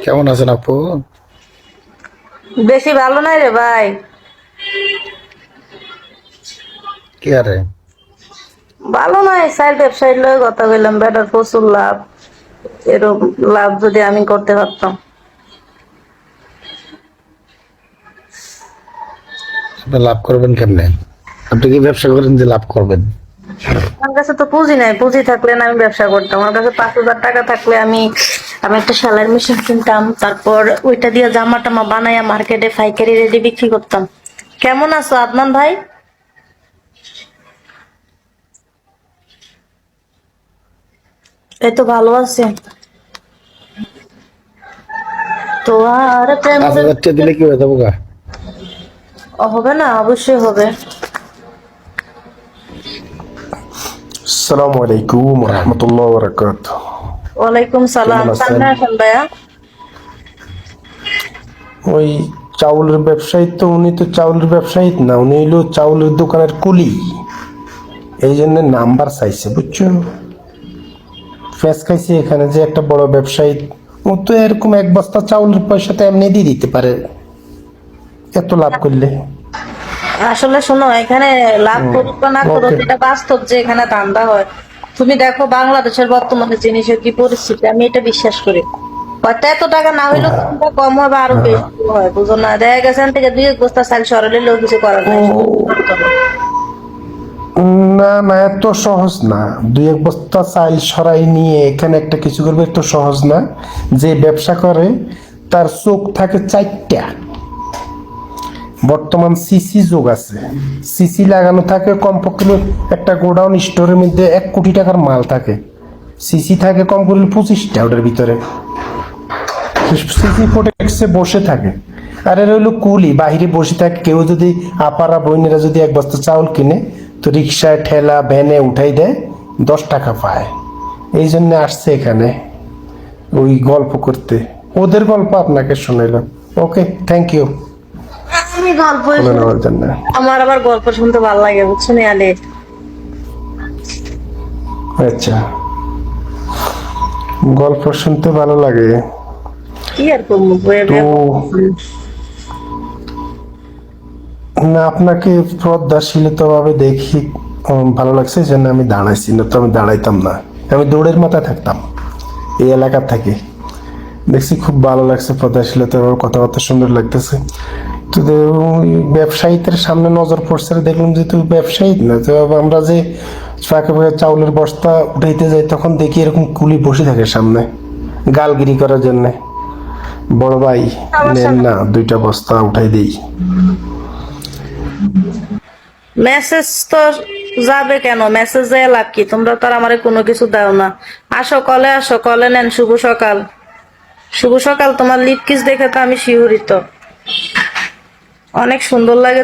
কেমন আছেন আপু? বেশি ভালো নাই রে ভাই। কি আরে? ভালো নাই, সাইড ব্যবসায়ীর লগে কথা বললাম, বেটার প্রচুর লাভ। এরকম লাভ যদি আমি করতে পারতাম। আপনি লাভ করবেন কেমনে? আপনি কি ব্যবসা করেন যে লাভ করবেন? আমার কাছে তো পুঁজি নাই, পুঁজি থাকলে না আমি ব্যবসা করতাম। আমার কাছে 5,000 টাকা থাকলে আমি আমি একটা সেলাই মেশিন কিনতাম, তারপর ওইটা দিয়ে জামা টামা বানাইয়া মার্কেটে পাইকারি রেডি বিক্রি করতাম। কেমন আছো আদনান ভাই? এই তো ভালো আছে। তো আর প্রেম 5,000 টাকা দিলে কি হয়ে যাবো গা? হবে না? অবশ্যই হবে। আসসালামু আলাইকুম রহমতুল্লাহ বরকাত। ওয়ালাইকুম সালাম। কেমন আছেন? সামনে আসেন ভাইয়া। ওই চাউলের ব্যবসায়ী তো, উনি তো চাউলের ব্যবসায়ী না, উনি হইলো চাউলের দোকানের কুলি। এই জন্য নাম্বার চাইছে, বুঝছো? ফেস খাইছে এখানে যে একটা বড় ব্যবসায়ী, ও তো এরকম এক বস্তা চাউলের পয়সা তো এমনি দিয়ে দিতে পারে এত লাভ করলে। আসলে শোনো, এখানে লাভ করুক বা না করুক, ওকে। এটা বাস্তব যে এখানে ধান্দা হয়। তুমি দেখো বাংলাদেশের বর্তমানে জিনিসের কি পরিস্থিতি, আমি এটা বিশ্বাস করি। হয়তো এত টাকা না হইলেও দামটা কম হবে, আরো বেশি হয়, বুঝো না? দেখা গেছে এখান থেকে 2 এক বস্তা চাল সরালে লোক কিছু করার নাই, পারতো না। না না, এত সহজ না। দুই এক বস্তা চাল সরাই নিয়ে এখানে একটা কিছু করবে, এত সহজ না। যে ব্যবসা করে তার চোখ থাকে 4টা। বর্তমান সিসি যোগ আছে, সিসি লাগানো থাকে কমপক্ষে। একটা গোডাউন স্টোরের মধ্যে 1 কোটি টাকার মাল থাকে, সিসি থাকে কম করে 25টা ওটার ভিতরে। সিসি প্রোটেক্টসে বসে থাকে। আর এর হইলো কুলি, বাহিরে বসে থাকে। কেউ যদি আপারা বইনেরা যদি এক বস্তা চাউল কিনে, তো রিক্সায় ঠেলা ভ্যানে উঠাই দেয়, 10 টাকা পায়। এই জন্য আসছে এখানে ওই গল্প করতে। ওদের গল্প আপনাকে শুনাইলাম। ওকে, থ্যাংক ইউ। আমি গল্প শুনে নেওয়ার জন্য। আমার আবার গল্প শুনতে ভালো লাগে, বুঝছো নি আলে? আচ্ছা, গল্প শুনতে ভালো লাগে। কি আর করবো, বইয়ে তো বইয়ে না, আপনাকে শ্রদ্ধাশীলতা ভাবে দেখি ভালো লাগছে, এই জন্য আমি দাঁড়াইছি, না তো আমি দাঁড়াইতাম না। আমি দৌড়ের মাথায় থাকতাম এই এলাকা থেকে। দেখছি খুব ভালো লাগছে, শ্রদ্ধাশীলতা ভাবে কথাবার্তা সুন্দর লাগতেছে। তো ব্যবসায়ীদের সামনে নজর পড়ছে, দেখলাম যে তুই ব্যবসায়ী না। তো আমরা যে ফাঁকে ফাঁকে চাউলের বস্তা উঠাইতে যাই, তখন দেখি এরকম কুলি বসে থাকে সামনে গালগিরি করার জন্য। বড় ভাই, সমস্যা নেন না। না 2টা বস্তা উঠাই দেই। মেসেজ তো যাবে কেন? মেসেজ দেয় লাভ কি? তোমরা তো আর আমারে কোনো কিছু দাও না। আসো কলে, আসো কলে নেন। শুভ সকাল। শুভ সকাল। তোমার লিপ কিস দেখে তো আমি শিহরিত। অনেক সুন্দর লাগে।